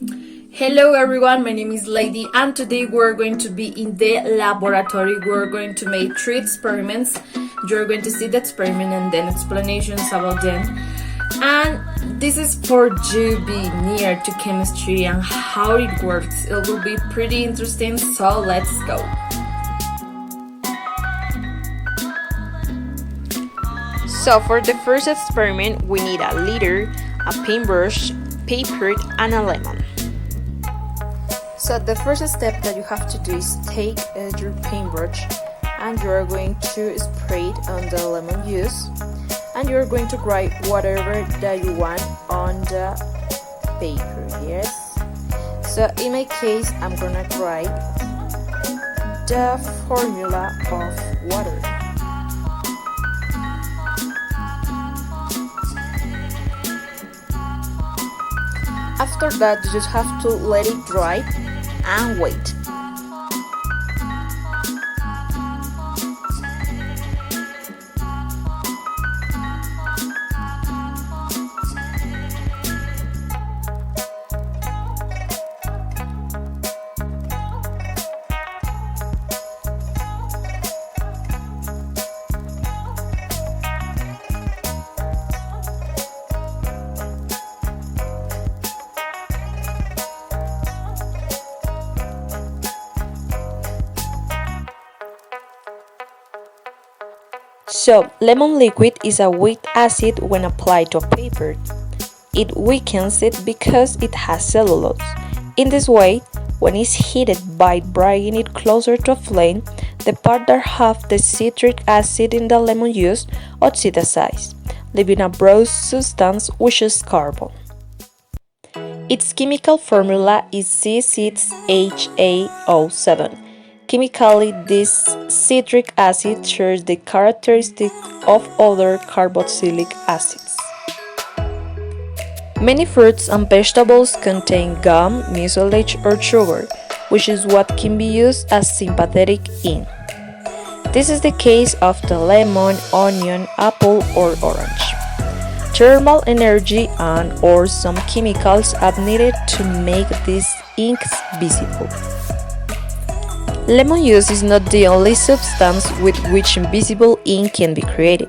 Hello everyone, my name is Lady and today we're going to be in the laboratory. We're going to make 3 experiments. You're going to see the experiment and then explanations about them. And this is for you be near to chemistry and how it works. It will be pretty interesting, so let's go. So for the first experiment, we need a liter, a paintbrush, paper, and a lemon. So the first step that you have to do is take your paintbrush and you are going to spray it on the lemon juice and you are going to write whatever that you want on the paper, yes? So in my case, I'm gonna write the formula of water. After that, you just have to let it dry and wait. So, lemon liquid is a weak acid when applied to a paper. It weakens it because it has cellulose. In this way, when it's heated by bringing it closer to a flame, the part that have the citric acid in the lemon juice oxidizes, leaving a brown substance which is carbon. Its chemical formula is C6HAO7. Chemically, this citric acid shares the characteristics of other carboxylic acids. Many fruits and vegetables contain gum, mucilage, or sugar, which is what can be used as synthetic ink. This is the case of the lemon, onion, apple, or orange. Thermal energy and/or some chemicals are needed to make these inks visible. Lemon juice is not the only substance with which invisible ink can be created.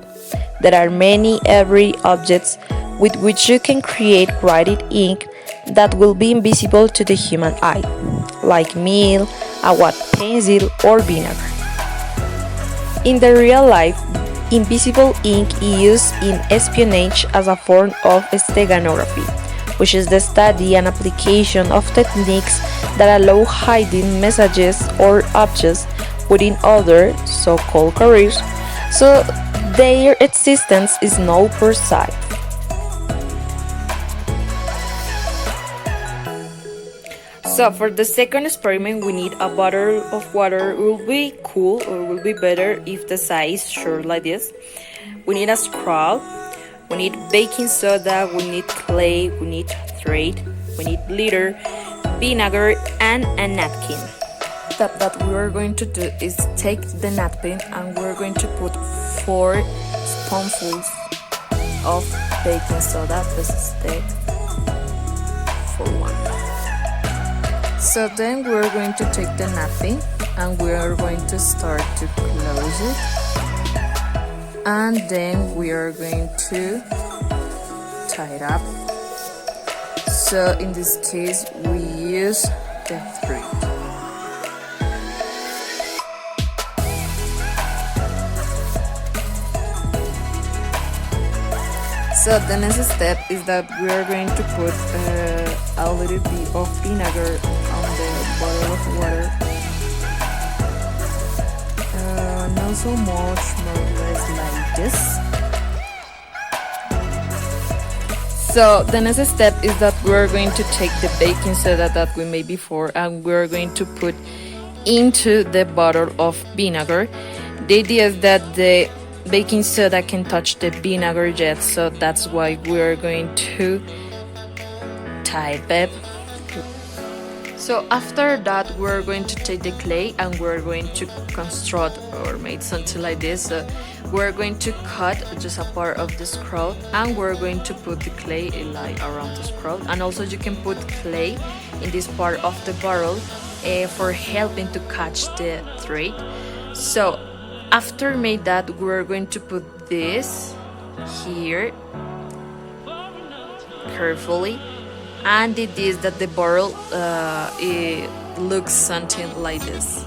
There are many everyday objects with which you can create writing ink that will be invisible to the human eye, like meal, a wet pencil, or vinegar. In the real life, invisible ink is used in espionage as a form of steganography, which is the study and application of techniques that allow hiding messages or objects within other so-called careers, so their existence is known per se. So for the second experiment, we need a bottle of water. It will be cool or will be better if the size is short like this. We need a scrub. We need baking soda, we need clay, we need thread, we need glitter, vinegar, and a napkin. Step that we are going to do is take the napkin and we're going to put 4 spoonfuls of baking soda. This is step for 1. So then we're going to take the napkin and we are going to start to close it. And then we are going to tie it up. So in this case we use the thread. So the next step is that we are going to put a little bit of vinegar on the bottle of water. Not so much, more or less like this. So the next step is that we're going to take the baking soda that we made before and we're going to put into the bottle of vinegar. The idea is that the baking soda can touch the vinegar yet, so that's why we're going to type it. So after that, we're going to take the clay and we're going to construct or make something like this. So we're going to cut just a part of the scroll and we're going to put the clay like around the scroll. And also you can put clay in this part of the barrel for helping to catch the thread. So after made that, we're going to put this here carefully, and it is that the barrel it looks something like this.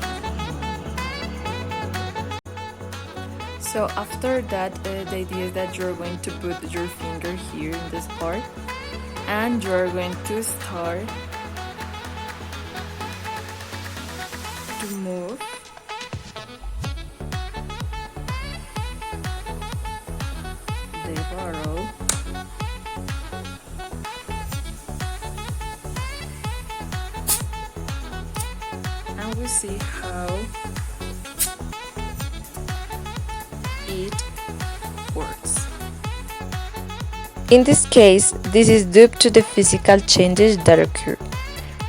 So after that, the idea is that you're going to put your finger here in this part and you're going to start to move the barrel and we see how it works. In this case, this is due to the physical changes that occur.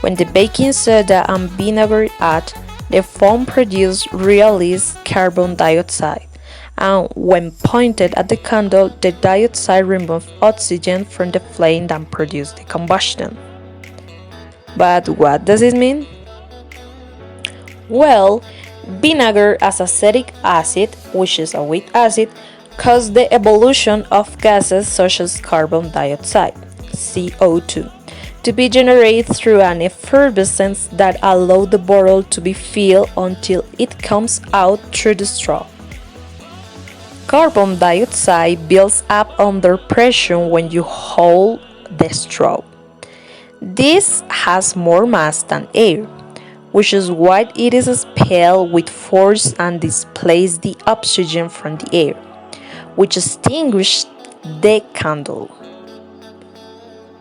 When the baking soda and vinegar add, the foam produced releases carbon dioxide, and when pointed at the candle, the dioxide removes oxygen from the flame and produces the combustion. But what does it mean? Well, vinegar as acetic acid, which is a weak acid, causes the evolution of gases such as carbon dioxide, CO2, to be generated through an effervescence that allows the bottle to be filled until it comes out through the straw. Carbon dioxide builds up under pressure when you hold the straw. This has more mass than air, which is why it is expelled with force and displaces the oxygen from the air, which extinguishes the candle.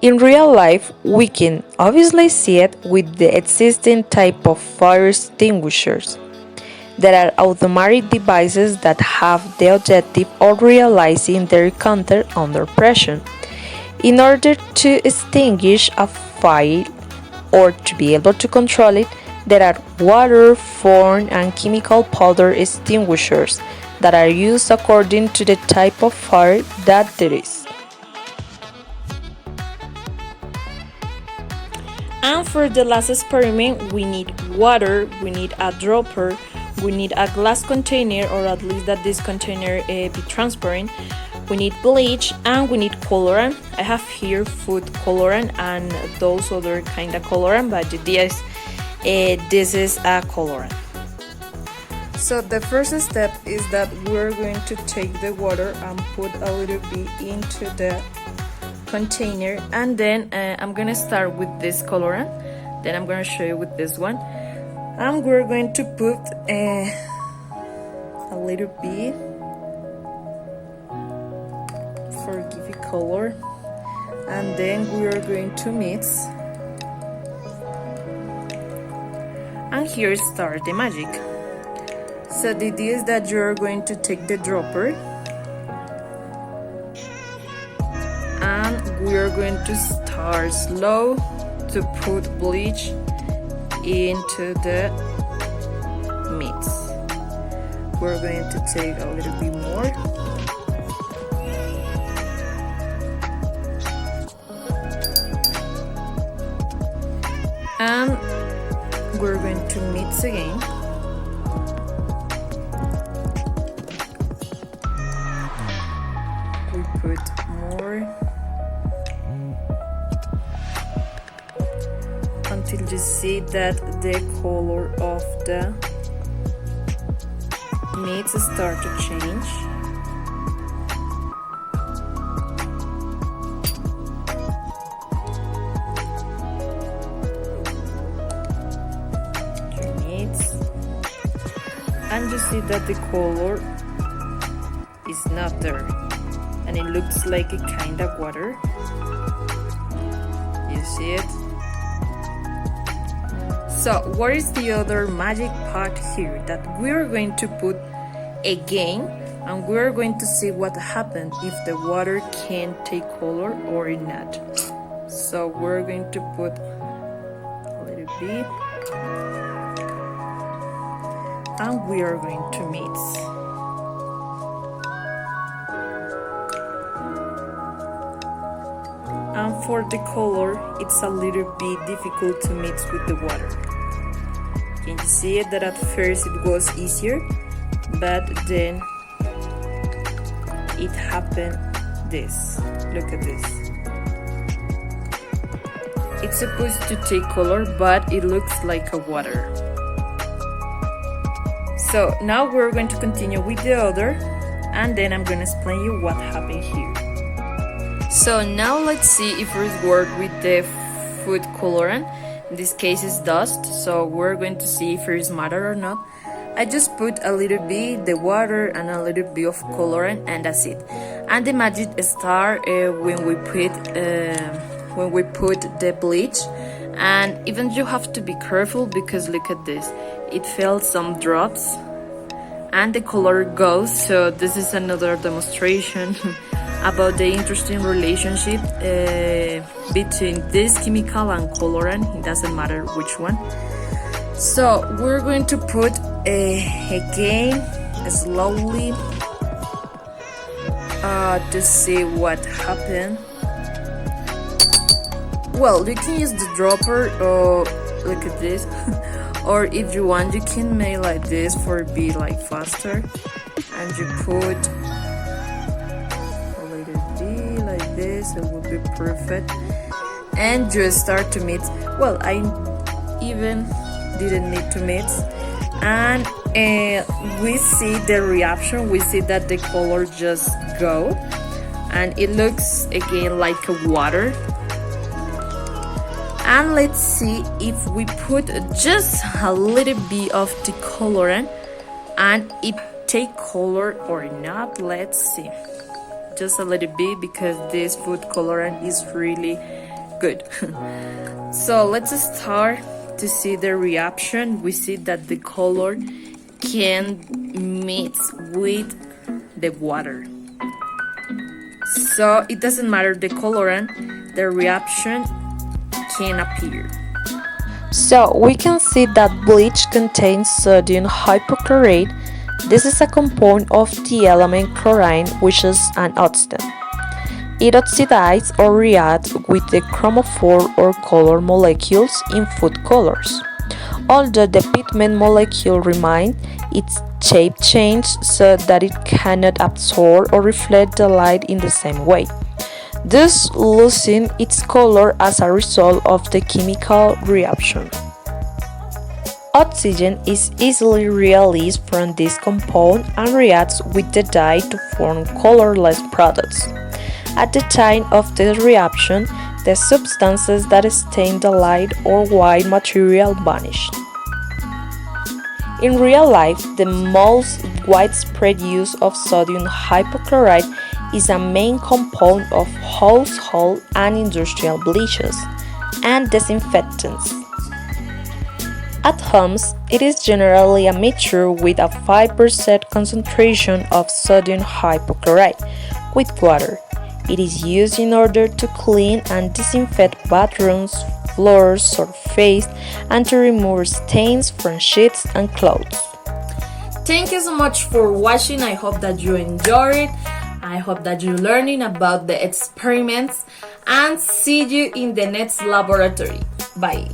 In real life, we can obviously see it with the existing type of fire extinguishers. There are automatic devices that have the objective of realizing their content under pressure. In order to extinguish a fire or to be able to control it, there are water, foam, and chemical powder extinguishers that are used according to the type of fire that there is. And for the last experiment, we need water, we need a dropper, we need a glass container, or at least that this container be transparent. We need bleach and we need colorant. I have here food colorant and those other kind of colorant, but this is a colorant. So the first step is that we're going to take the water and put a little bit into the container, and then I'm gonna start with this colorant, then I'm gonna show you with this one, and we're going to put a little bit for give it color, and then we are going to mix, and here starts the magic. So the idea is that you're going to take the dropper and we are going to start slow to put bleach into the mix. We're going to take a little bit more. And we're going to mix again. We put more until you see that the color of the mix start to change. You mix, and you see that the color is not there, and it looks like a kind of water. You see it? So what is the other magic part here? That we're going to put again, and we're going to see what happens if the water can take color or not. So we're going to put a little bit, and we are going to mix. And for the color, it's a little bit difficult to mix with the water. Can you see it that at first it was easier, but then it happened this. Look at this. It's supposed to take color, but it looks like a water. So now we're going to continue with the other, and then I'm going to explain you what happened here. So now let's see if it worked with the food colorant. In this case it's dust, so we're going to see if it is matter or not. I just put a little bit the water and a little bit of colorant, and that's it. And the magic star when we put the bleach, and even you have to be careful because look at this, it fell some drops and the color goes. So this is another demonstration about the interesting relationship between this chemical and colorant. It doesn't matter which one. So we're going to put again slowly to see what happened. Well, you can use the dropper or look at this or if you want you can make like this for be like faster, and you put like this, it will be perfect, and you start to mix. Well, I even didn't need to mix, and we see the reaction. We see that the color just go, and it looks again like a water. And let's see if we put just a little bit of the colorant and it take color or not. Let's see. Just a little bit because this food colorant is really good. So let's start to see the reaction. We see that the color can mix with the water, so it doesn't matter the colorant, the reaction can appear. So we can see that bleach contains sodium hypochlorite. This is a compound of the element chlorine, which is an oxidant. It oxidizes or reacts with the chromophore or color molecules in food colors. Although the pigment molecule remains, its shape changes so that it cannot absorb or reflect the light in the same way, thus losing its color as a result of the chemical reaction. Oxygen is easily released from this compound and reacts with the dye to form colorless products. At the time of the reaction, the substances that stain the light or white material vanish. In real life, the most widespread use of sodium hypochlorite is a main component of household and industrial bleaches and disinfectants. At homes, it is generally a mixture with a 5% concentration of sodium hypochlorite with water. It is used in order to clean and disinfect bathrooms, floors, surfaces, and to remove stains from sheets and clothes. Thank you so much for watching. I hope that you enjoyed it. I hope that you're learning about the experiments, and see you in the next laboratory. Bye.